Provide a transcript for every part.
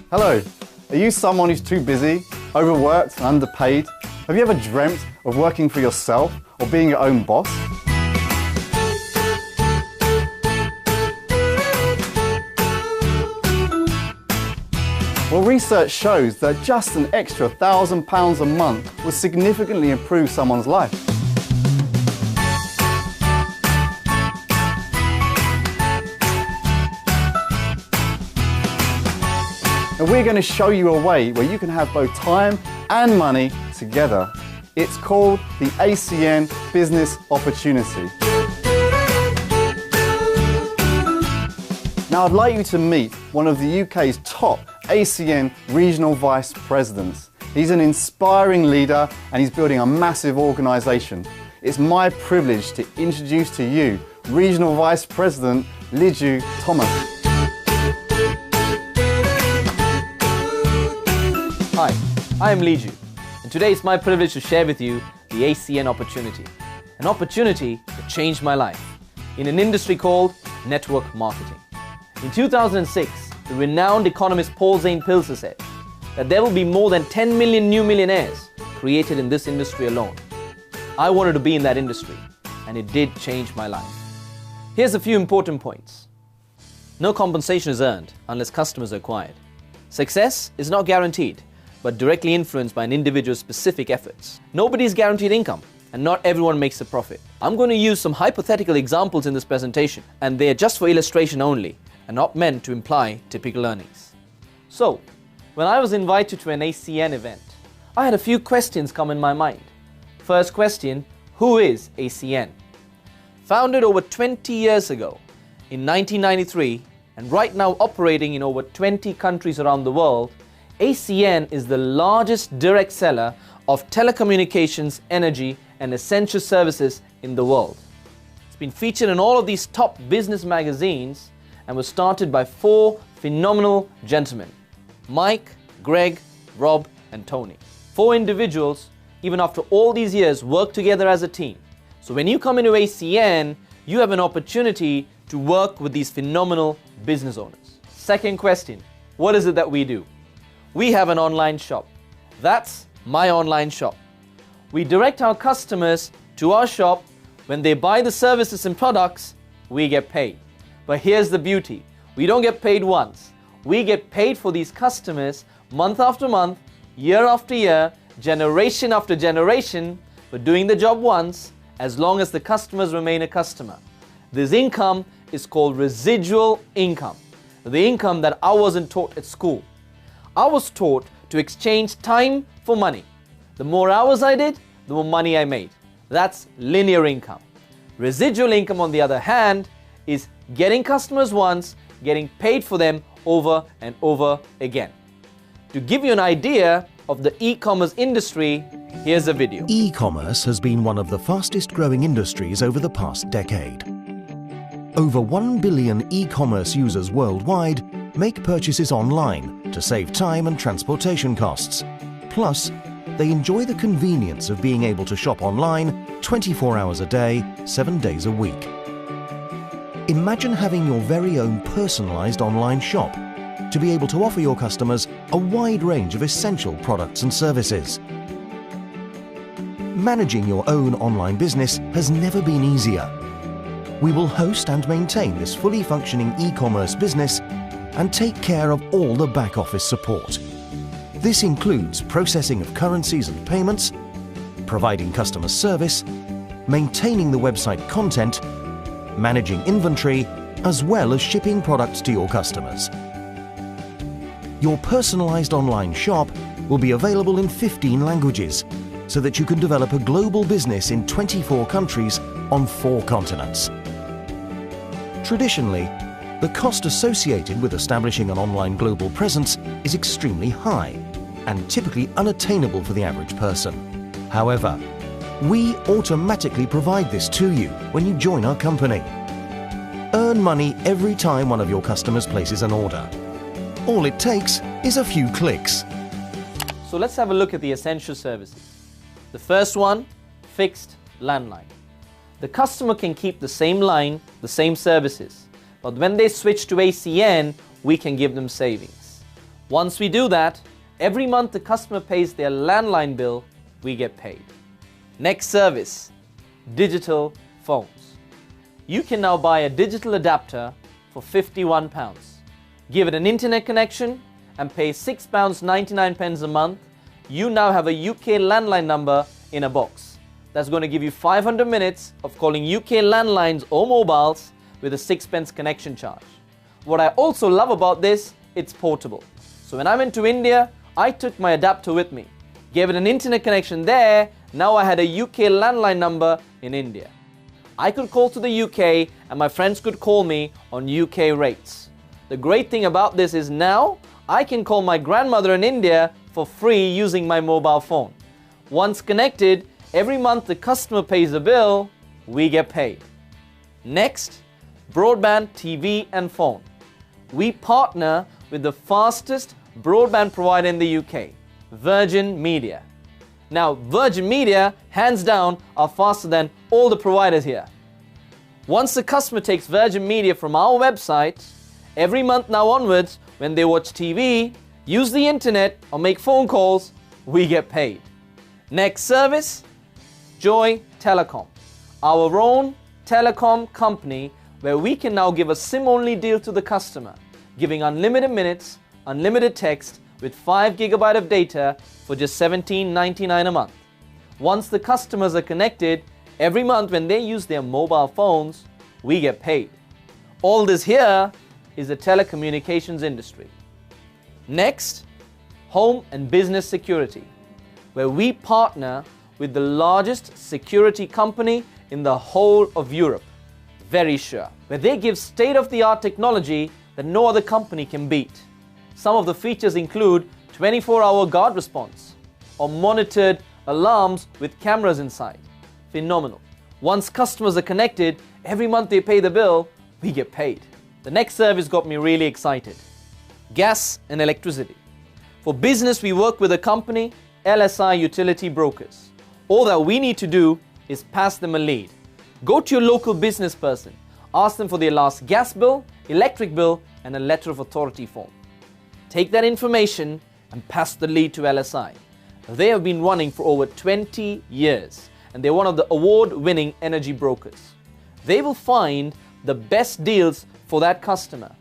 Hello, are you someone who's too busy, overworked and underpaid? Have you ever dreamt of working for yourself or being your own boss? Well, research shows that just an extra £1,000 a month will significantly improve someone's life. And we're going to show you a way where you can have both time and money together. It's called the ACN Business Opportunity. Now I'd like you to meet one of the UK's top ACN Regional Vice Presidents. He's an inspiring leader and he's building a massive organisation. It's my privilege to introduce to you Regional Vice President Liju Thomas. Hi, I am Liju, and today it's my privilege to share with you the ACN opportunity. An opportunity that changed my life in an industry called network marketing. In 2006, the renowned economist Paul Zane-Pilzer said that there will be more than 10 million new millionaires created in this industry alone. I wanted to be in that industry, and it did change my life. Here's a few important points. No compensation is earned unless customers are acquired. Success is not guaranteed, but directly influenced by an individual's specific efforts. Nobody is guaranteed income, and not everyone makes a profit. I'm going to use some hypothetical examples in this presentation, and they are just for illustration only, and not meant to imply typical earnings. So, when I was invited to an ACN event, I had a few questions come in my mind. First question, who is ACN? Founded over 20 years ago, in 1993, and right now operating in over 20 countries around the world, ACN is the largest direct seller of telecommunications, energy, and essential services in the world. It's been featured in all of these top business magazines and was started by 4 phenomenal gentlemen, Mike, Greg, Rob, and Tony. 4 individuals, even after all these years, work together as a team. So when you come into ACN, you have an opportunity to work with these phenomenal business owners. Second question, what is it that we do? We have an online shop. That's my online shop. We direct our customers to our shop. When they buy the services and products, we get paid. But here's the beauty. We don't get paid once. We get paid for these customers month after month, year after year, generation after generation for doing the job once, as long as the customers remain a customer. This income is called residual income, the income that I wasn't taught at school. I was taught to exchange time for money. The more hours I did, the more money I made. That's linear income. Residual income, on the other hand, is getting customers once, getting paid for them over and over again. To give you an idea of the e-commerce industry, here's a video. E-commerce has been one of the fastest growing industries over the past decade. Over 1 billion e-commerce users worldwide make purchases online to save time and transportation costs. Plus, they enjoy the convenience of being able to shop online 24 hours a day, 7 days a week. Imagine having your very own personalized online shop to be able to offer your customers a wide range of essential products and services. Managing your own online business has never been easier. We will host and maintain this fully functioning e-commerce business and take care of all the back office support. This includes processing of currencies and payments, providing customer service, maintaining the website content, managing inventory, as well as shipping products to your customers. Your personalized online shop will be available in 15 languages so that you can develop a global business in 24 countries on 4 continents. Traditionally, the cost associated with establishing an online global presence is extremely high and typically unattainable for the average person. However, we automatically provide this to you when you join our company. Earn money every time one of your customers places an order. All it takes is a few clicks. So let's have a look at the essential services. The first one, fixed landline. The customer can keep the same line, the same services, but when they switch to ACN, we can give them savings. Once we do that, every month the customer pays their landline bill, we get paid. Next service, digital phones. You can now buy a digital adapter for £51. Give it an internet connection and pay £6.99 a month. You now have a UK landline number in a box. That's going to give you 500 minutes of calling UK landlines or mobiles with a 6p connection charge. What I also love about this, it's portable. So when I went to India, I took my adapter with me, gave it an internet connection there. Now I had a UK landline number in India. I could call to the UK and my friends could call me on UK rates. The great thing about this is now I can call my grandmother in India for free using my mobile phone. Once connected, every month the customer pays a bill, we get paid. Next, broadband, TV and phone. We partner with the fastest broadband provider in the UK, Virgin Media. Now, Virgin Media, hands down, are faster than all the providers here. Once the customer takes Virgin Media from our website, every month now onwards, when they watch TV, use the internet or make phone calls, we get paid. Next service, Joy Telecom, our own telecom company where we can now give a SIM-only deal to the customer, giving unlimited minutes, unlimited text with 5 GB of data for just £17.99 a month. Once the customers are connected, every month when they use their mobile phones, we get paid. All this here is the telecommunications industry. Next, home and business security, where we partner with the largest security company in the whole of Europe, Verisure, where they give state-of-the-art technology that no other company can beat. Some of the features include 24-hour guard response or monitored alarms with cameras inside. Phenomenal. Once customers are connected, every month they pay the bill, we get paid. The next service got me really excited. Gas and electricity. For business, we work with a company, LSI Utility Brokers. All that we need to do is pass them a lead. Go to your local business person, ask them for their last gas bill, electric bill, and a letter of authority form. Take that information and pass the lead to LSI. They have been running for over 20 years and they're one of the award-winning energy brokers. They will find the best deals for that customer.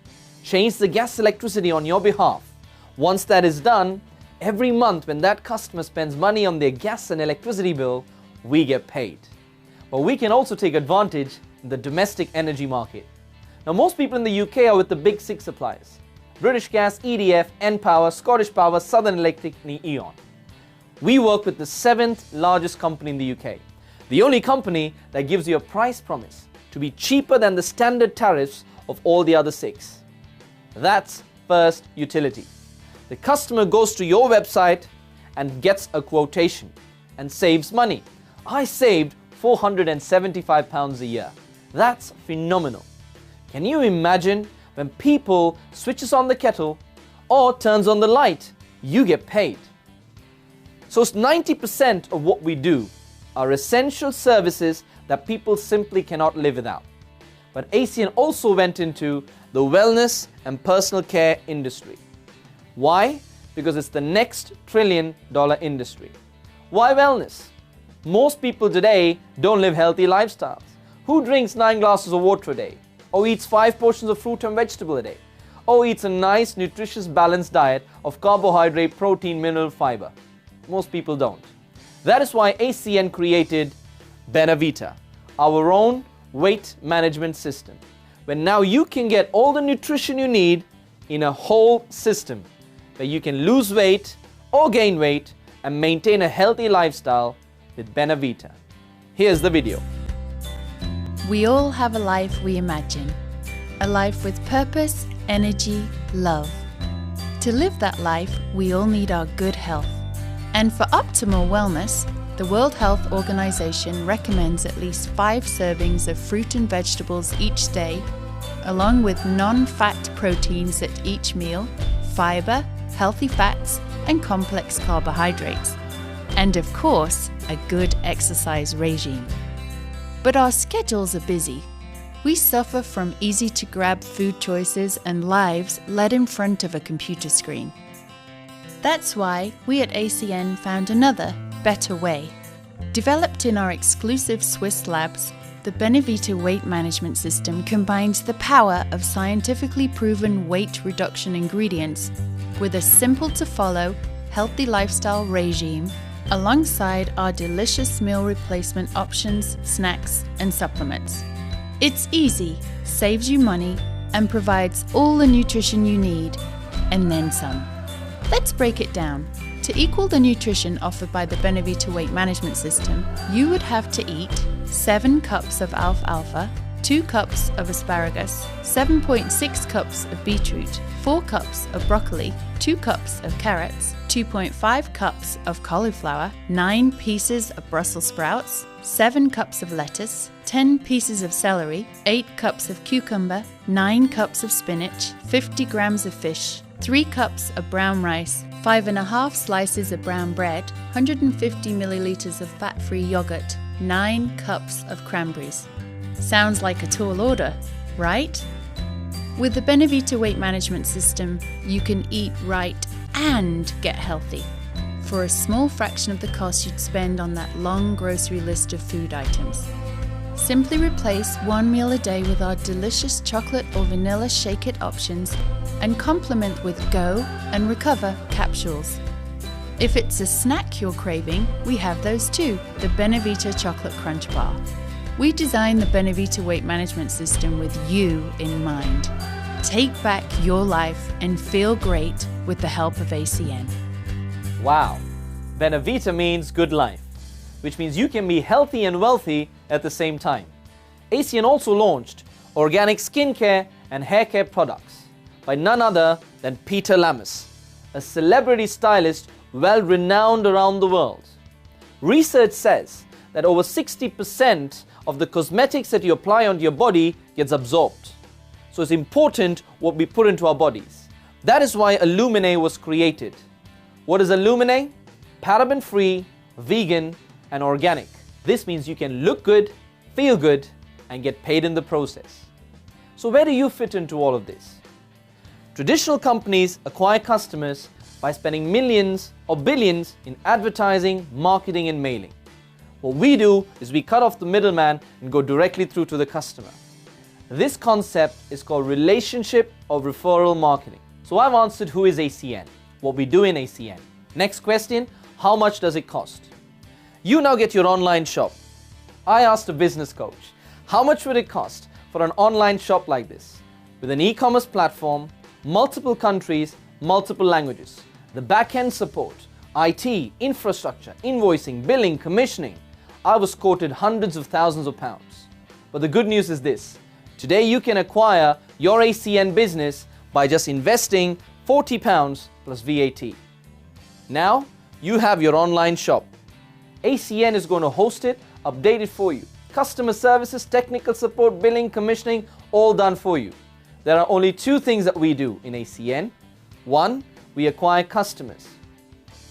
Change the gas electricity on your behalf. Once that is done, every month when that customer spends money on their gas and electricity bill, we get paid. But we can also take advantage in the domestic energy market. Now, most people in the UK are with the big 6 suppliers: British Gas, EDF, npower, Scottish Power, Southern Electric and E.ON. We work with the 7th largest company in the UK, the only company that gives you a price promise to be cheaper than the standard tariffs of all the other 6. That's First Utility. The customer goes to your website and gets a quotation and saves money. I saved £475 a year. That's phenomenal. Can you imagine when people switches on the kettle or turns on the light, you get paid? So 90% of what we do are essential services that people simply cannot live without. But ACN also went into the wellness and personal care industry. Why? Because it's the next $1 trillion industry. Why wellness? Most people today don't live healthy lifestyles. Who drinks 9 glasses of water a day? Or eats 5 portions of fruit and vegetable a day? Or eats a nice, nutritious, balanced diet of carbohydrate, protein, mineral, fiber? Most people don't. That is why ACN created Benavita, our own weight management system, where now you can get all the nutrition you need in a whole system, where you can lose weight or gain weight and maintain a healthy lifestyle with Benavita. Here's the video. We all have a life we imagine, a life with purpose, energy, love. To live that life, we all need our good health. And for optimal wellness, the World Health Organization recommends at least 5 servings of fruit and vegetables each day, along with non-fat proteins at each meal, fiber, healthy fats, and complex carbohydrates. And of course, a good exercise regime. But our schedules are busy. We suffer from easy-to-grab food choices and lives led in front of a computer screen. That's why we at ACN found another, better way. Developed in our exclusive Swiss labs, the Benevita weight management system combines the power of scientifically proven weight reduction ingredients with a simple-to-follow, healthy lifestyle regime alongside our delicious meal replacement options, snacks, and supplements. It's easy, saves you money, and provides all the nutrition you need, and then some. Let's break it down. To equal the nutrition offered by the Benevita weight management system, you would have to eat 7 cups of alfalfa, 2 cups of asparagus, 7.6 cups of beetroot, 4 cups of broccoli, 2 cups of carrots, 2.5 cups of cauliflower, 9 pieces of Brussels sprouts, 7 cups of lettuce, 10 pieces of celery, 8 cups of cucumber, 9 cups of spinach, 50 grams of fish, 3 cups of brown rice, 5½ slices of brown bread, 150 milliliters of fat-free yogurt, 9 cups of cranberries. Sounds like a tall order, right? With the Benevita weight management system, you can eat right and get healthy for a small fraction of the cost you'd spend on that long grocery list of food items. Simply replace one meal a day with our delicious chocolate or vanilla shake it options and complement with Go and Recover capsules. If it's a snack you're craving, we have those too, the Benevita Chocolate Crunch Bar. We designed the Benevita weight management system with you in mind. Take back your life and feel great with the help of ACN. Wow, Benevita means good life, which means you can be healthy and wealthy at the same time. ACN also launched organic skincare and hair care products by none other than Peter Lammis, a celebrity stylist well renowned around the world. Research says that over 60% of the cosmetics that you apply onto your body gets absorbed. So it's important what we put into our bodies. That is why Illumine was created. What is Illumine? Paraben-free, vegan, and organic. This means you can look good, feel good, and get paid in the process. So where do you fit into all of this? Traditional companies acquire customers by spending millions or billions in advertising, marketing, and mailing. What we do is we cut off the middleman and go directly through to the customer. This concept is called relationship or referral marketing. So I've answered who is ACN, what we do in ACN. Next question, how much does it cost? You now get your online shop. I asked a business coach, how much would it cost for an online shop like this? With an e-commerce platform, multiple countries, multiple languages, the back-end support, IT, infrastructure, invoicing, billing, commissioning. I was quoted hundreds of thousands of pounds. But the good news is this. Today you can acquire your ACN business by just investing £40 plus VAT. Now you have your online shop. ACN is going to host it, update it for you. Customer services, technical support, billing, commissioning, all done for you. There are only 2 things that we do in ACN. 1, we acquire customers.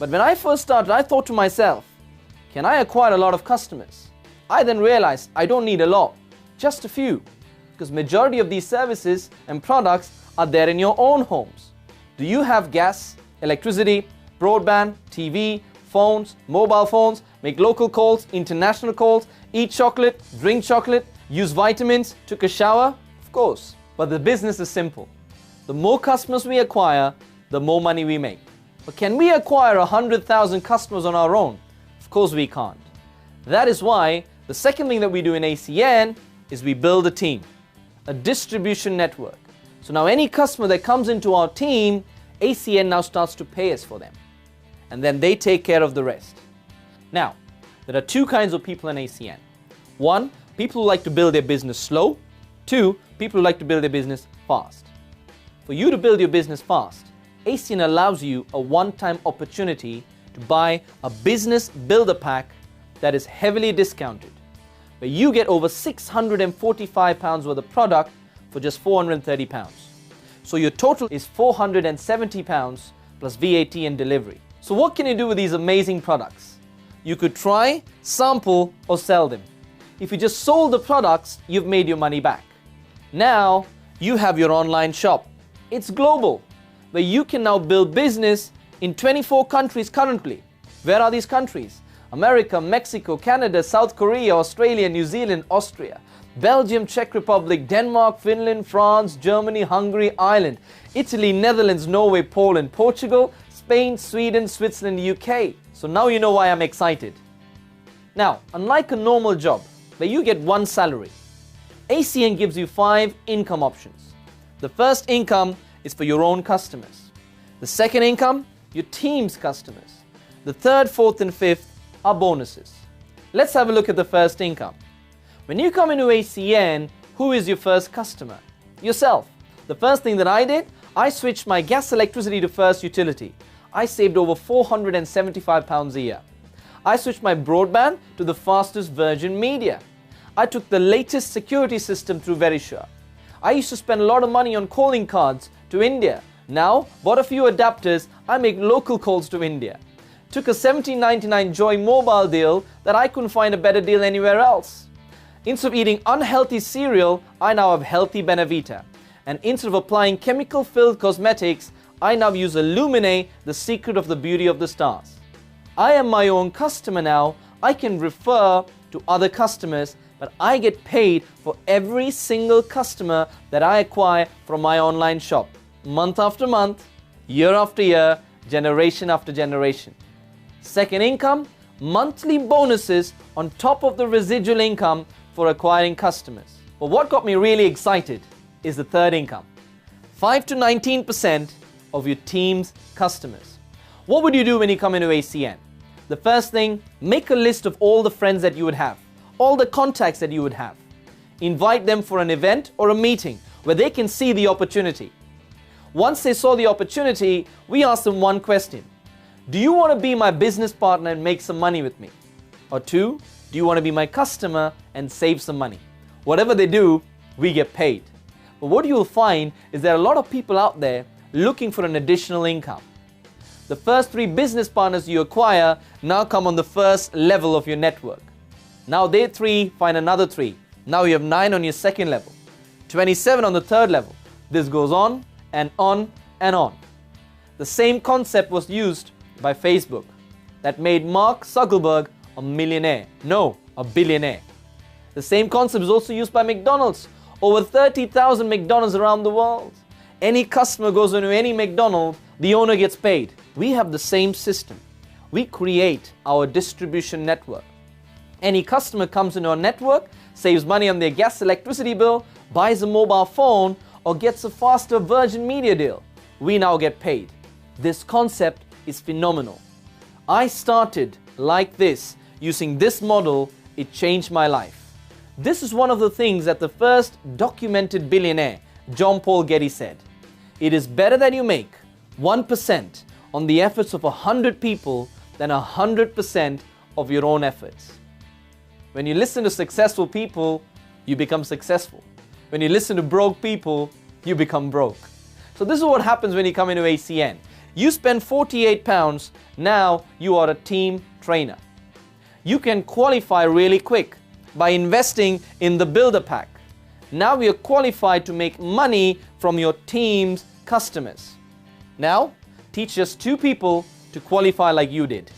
But when I first started, I thought to myself, can I acquire a lot of customers? I then realized I don't need a lot, just a few, because majority of these services and products are there in your own homes. Do you have gas, electricity, broadband, TV, phones, mobile phones, make local calls, international calls, eat chocolate, drink chocolate, use vitamins, took a shower? Of course. But the business is simple. The more customers we acquire, the more money we make. But can we acquire 100,000 customers on our own? Of course we can't. That is why the second thing that we do in ACN is we build a team, a distribution network. So now any customer that comes into our team, ACN now starts to pay us for them. And then they take care of the rest. Now, there are 2 kinds of people in ACN. 1, people who like to build their business slow. 2, people who like to build their business fast. For you to build your business fast, ACN allows you a one-time opportunity to buy a business builder pack that is heavily discounted, where you get over £645 worth of product for just £430. So your total is £470 plus VAT and delivery. So what can you do with these amazing products? You could try, sample, or sell them. If you just sold the products, you've made your money back. Now, you have your online shop. It's global, where you can now build business in 24 countries currently. Where are these countries? America, Mexico, Canada, South Korea, Australia, New Zealand, Austria, Belgium, Czech Republic, Denmark, Finland, France, Germany, Hungary, Ireland, Italy, Netherlands, Norway, Poland, Portugal, Spain, Sweden, Switzerland, UK. So now you know why I'm excited. Now, unlike a normal job where you get one salary, ACN gives you 5 income options. The first income is for your own customers. The second income, your team's customers. The third, fourth and fifth are bonuses. Let's have a look at the first income. When you come into ACN, who is your first customer? Yourself. The first thing that I did, I switched my gas electricity to first utility. I saved over £475 a year. I switched my broadband to the fastest Virgin Media. I took the latest security system through Verisure. I used to spend a lot of money on calling cards to India. Now, bought a few adapters, I make local calls to India. Took a $17.99 Joy mobile deal that I couldn't find a better deal anywhere else. Instead of eating unhealthy cereal, I now have healthy Benevita. And instead of applying chemical-filled cosmetics, I now use Illumine, the secret of the beauty of the stars. I am my own customer now. I can refer to other customers, but I get paid for every single customer that I acquire from my online shop. Month after month, year after year, generation after generation. Second income, monthly bonuses on top of the residual income for acquiring customers. But what got me really excited is the third income. 5 to 19% of your team's customers. What would you do when you come into ACN? The first thing, make a list of all the friends that you would have, all the contacts that you would have. Invite them for an event or a meeting where they can see the opportunity. Once they saw the opportunity, we asked them one question. Do you want to be my business partner and make some money with me? Or 2, do you want to be my customer and save some money? Whatever they do, we get paid. But what you will find is there are a lot of people out there looking for an additional income. The first 3 business partners you acquire now come on the first level of your network. Now they 3 find another 3. Now you have 9 on your second level, 27 on the third level. This goes on and on and on. The same concept was used by Facebook that made Mark Zuckerberg a millionaire. No, a billionaire. The same concept is also used by McDonald's. Over 30,000 McDonald's around the world. Any customer goes into any McDonald's, the owner gets paid. We have the same system. We create our distribution network. Any customer comes into our network, saves money on their gas electricity bill, buys a mobile phone, or gets a faster Virgin Media deal. We now get paid. This concept is phenomenal. I started like this, using this model, it changed my life. This is one of the things that the first documented billionaire, John Paul Getty, said. It is better that you make 1% on the efforts of 100 people than 100% of your own efforts. When you listen to successful people, you become successful. When you listen to broke people, you become broke. So this is what happens when you come into ACN. You spend £48, now you are a team trainer. You can qualify really quick by investing in the builder pack. Now you're qualified to make money from your team's customers. Now, teach just 2 people to qualify like you did.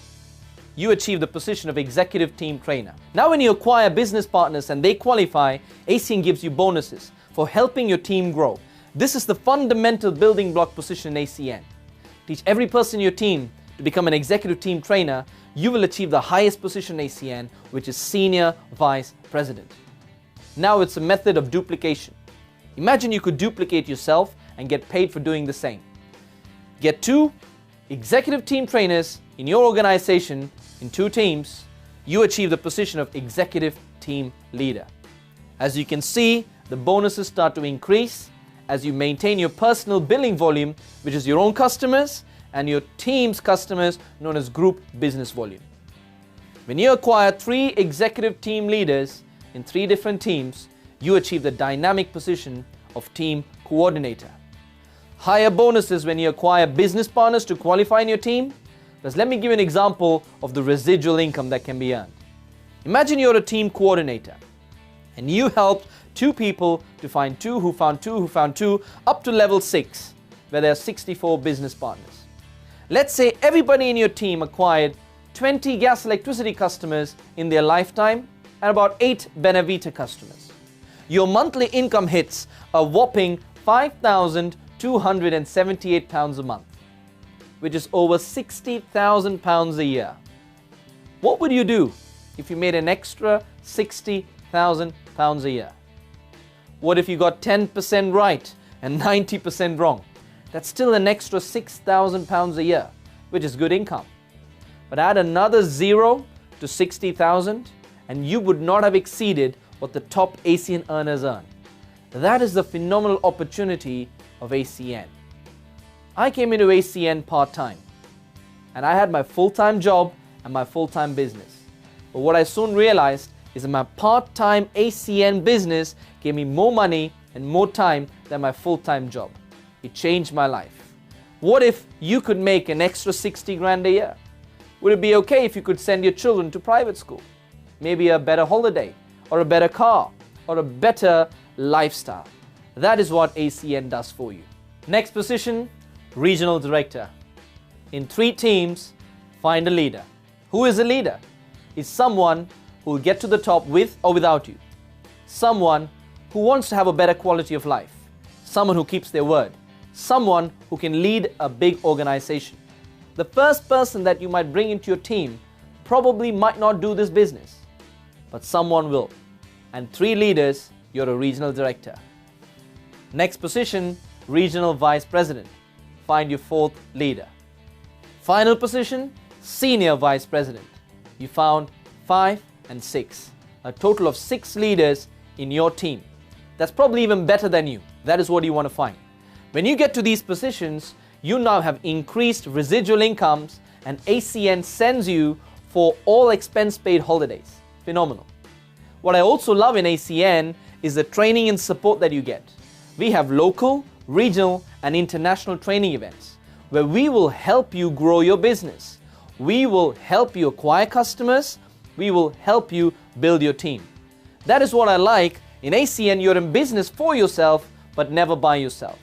You achieve the position of executive team trainer. Now when you acquire business partners and they qualify, ACN gives you bonuses for helping your team grow. This is the fundamental building block position in ACN. Teach every person in your team to become an executive team trainer, you will achieve the highest position in ACN, which is Senior Vice President. Now it's a method of duplication. Imagine you could duplicate yourself and get paid for doing the same. Get 2 executive team trainers in your organization in 2 teams, you achieve the position of executive team leader. As you can see, the bonuses start to increase as you maintain your personal billing volume, which is your own customers, and your team's customers, known as group business volume. When you acquire 3 executive team leaders in 3 different teams, you achieve the dynamic position of team coordinator. Higher bonuses when you acquire business partners to qualify in your team. But let me give you an example of the residual income that can be earned. Imagine you're a team coordinator and you helped 2 people to find 2 who found 2 who found 2 up to level 6, where there are 64 business partners. Let's say everybody in your team acquired 20 gas electricity customers in their lifetime and about 8 Benavita customers. Your monthly income hits a whopping £5,278 a month, which is over £60,000 a year. What would you do if you made an extra £60,000 a year? What if you got 10% right and 90% wrong? That's still an extra £6,000 a year, which is good income. But add another 0 to 60,000 and you would not have exceeded what the top ACN earners earn. That is the phenomenal opportunity of ACN. I came into ACN part-time and I had my full-time job and my full-time business. But what I soon realized is that my part-time ACN business gave me more money and more time than my full-time job. It changed my life. What if you could make an extra 60 grand a year? Would it be okay if you could send your children to private school? Maybe a better holiday, or a better car, or a better lifestyle. That is what ACN does for you. Next position, Regional Director. In 3 teams, find a leader. Who is a leader? It's someone who will get to the top with or without you. Someone who wants to have a better quality of life. Someone who keeps their word. Someone who can lead a big organization. The first person that you might bring into your team probably might not do this business, but someone will. And 3 leaders, you're a regional director. Next position, Regional Vice President. Find your 4th leader. Final position, Senior Vice President. You found 5 and 6. A total of 6 leaders in your team. That's probably even better than you. That is what you want to find. When you get to these positions, you now have increased residual incomes and ACN sends you for all expense paid holidays. Phenomenal. What I also love in ACN is the training and support that you get. We have local, regional and international training events where we will help you grow your business. We will help you acquire customers. We will help you build your team. That is what I like. In ACN, you're in business for yourself, but never by yourself.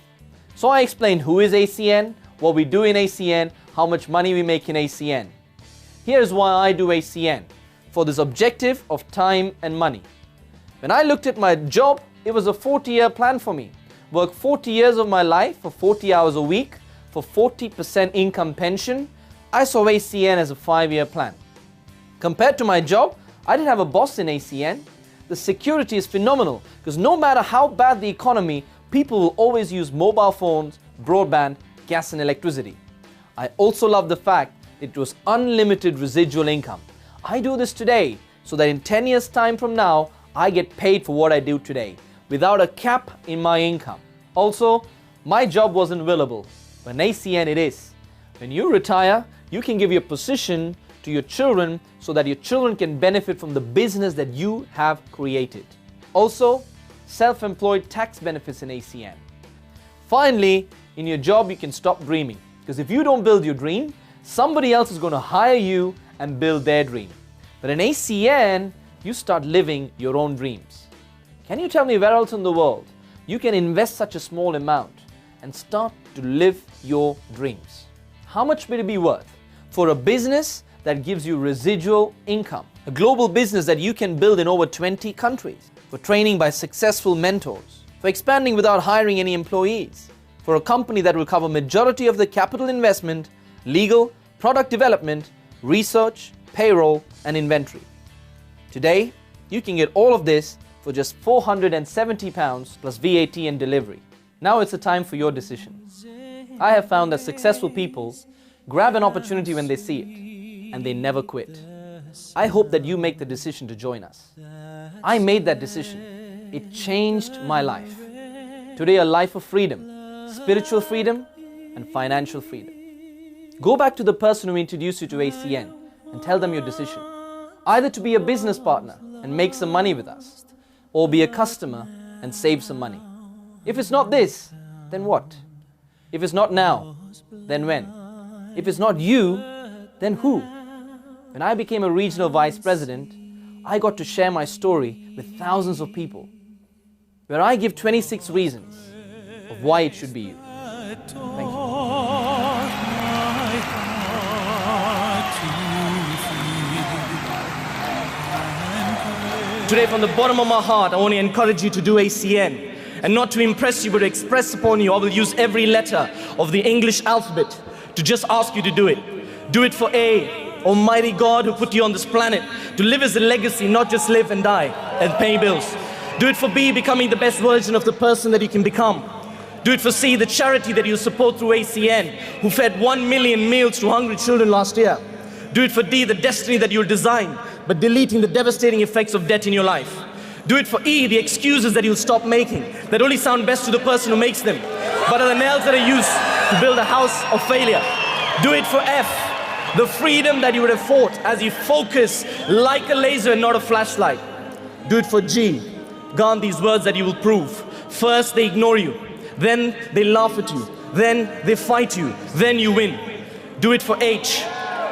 So I explained who is ACN, what we do in ACN, how much money we make in ACN. Here's why I do ACN, for this objective of time and money. When I looked at my job, it was a 40-year plan for me. Work 40 years of my life for 40 hours a week, for 40% income pension. I saw ACN as a 5-year plan. Compared to my job, I didn't have a boss in ACN. The security is phenomenal because no matter how bad the economy, people will always use mobile phones, broadband, gas and electricity. I also love the fact it was unlimited residual income. I do this today so that in 10 years time from now, I get paid for what I do today without a cap in my income. Also, my job wasn't willable. When ACN it is. When you retire, you can give your position to your children so that your children can benefit from the business that you have created. Also, self-employed tax benefits in ACN. Finally, in your job you can stop dreaming, because if you don't build your dream, somebody else is going to hire you and build their dream. But in ACN, you start living your own dreams. Can you tell me where else in the world you can invest such a small amount and start to live your dreams? How much will it be worth for a business that gives you residual income? A global business that you can build in over 20 countries, for training by successful mentors, for expanding without hiring any employees, for a company that will cover majority of the capital investment, legal, product development, research, payroll and inventory. Today, you can get all of this for just £470 plus VAT and delivery. Now it's the time for your decision. I have found that successful people grab an opportunity when they see it and they never quit. I hope that you make the decision to join us. I made that decision. It changed my life. Today, a life of freedom, spiritual freedom and financial freedom. Go back to the person who introduced you to ACN and tell them your decision. Either to be a business partner and make some money with us, or be a customer and save some money. If it's not this, then what? If it's not now, then when? If it's not you, then who? When I became a regional vice president, I got to share my story with thousands of people, where I give 26 reasons of why it should be you. Thank you. Today, from the bottom of my heart, I want to encourage you to do ACN. And not to impress you, but to express upon you, I will use every letter of the English alphabet to just ask you to do it. Do it for A, Almighty God who put you on this planet, to live as a legacy, not just live and die and pay bills. Do it for B, becoming the best version of the person that you can become. Do it for C, the charity that you support through ACN, who fed 1 million meals to hungry children last year. Do it for D, the destiny that you'll design, but deleting the devastating effects of debt in your life. Do it for E, the excuses that you'll stop making, that only sound best to the person who makes them, but are the nails that are used to build a house of failure. Do it for F, the freedom that you would have fought as you focus like a laser and not a flashlight. Do it for G, Gandhi's words that you will prove. First they ignore you, then they laugh at you, then they fight you, then you win. Do it for H,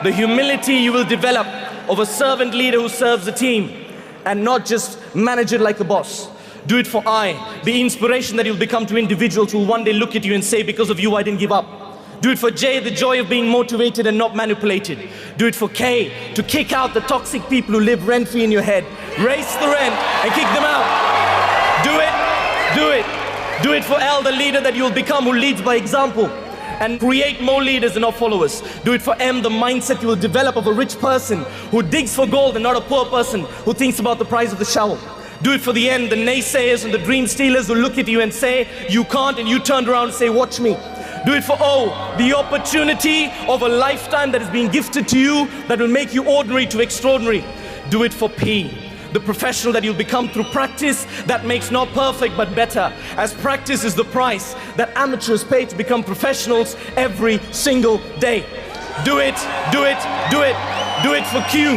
the humility you will develop of a servant leader who serves the team and not just manage it like a boss. Do it for I, the inspiration that you'll become to individuals who will one day look at you and say, because of you I didn't give up. Do it for J, the joy of being motivated and not manipulated. Do it for K, to kick out the toxic people who live rent-free in your head. Raise the rent and kick them out. Do it, do it. Do it for L, the leader that you'll become who leads by example and create more leaders and not followers. Do it for M, the mindset you will develop of a rich person who digs for gold and not a poor person who thinks about the price of the shovel. Do it for the N, the naysayers and the dream stealers who look at you and say, you can't, and you turn around and say, watch me. Do it for O, the opportunity of a lifetime that is being gifted to you that will make you ordinary to extraordinary. Do it for P, the professional that you'll become through practice that makes not perfect but better, as practice is the price that amateurs pay to become professionals every single day. Do it, do it, do it. Do it for Q,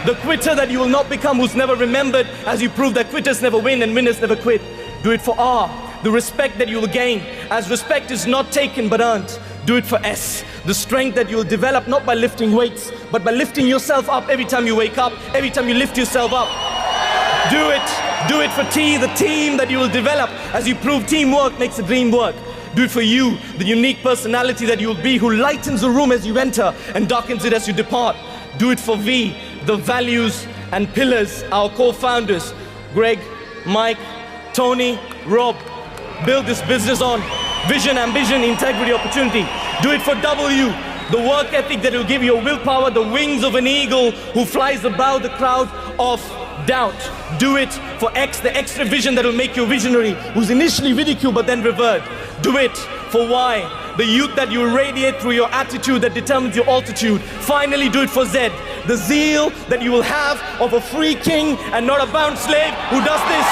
the quitter that you will not become, who's never remembered, as you prove that quitters never win and winners never quit. Do it for R, the respect that you will gain, as respect is not taken but earned. Do it for S, the strength that you will develop not by lifting weights, but by lifting yourself up every time you wake up, every time you lift yourself up. Do it for T, the team that you will develop, as you prove teamwork makes the dream work. Do it for U, the unique personality that you will be, who lightens the room as you enter and darkens it as you depart. Do it for V, the values and pillars our co-founders, Greg, Mike, Tony, Rob, build this business on. Vision, ambition, integrity, opportunity. Do it for W, the work ethic that will give your willpower the wings of an eagle who flies above the crowd of doubt. Do it for X, the extra vision that will make you a visionary who's initially ridiculed but then revered. Do it for Y, the youth that you radiate through your attitude that determines your altitude. Finally, do it for Z, the zeal that you will have of a free king and not a bound slave who does this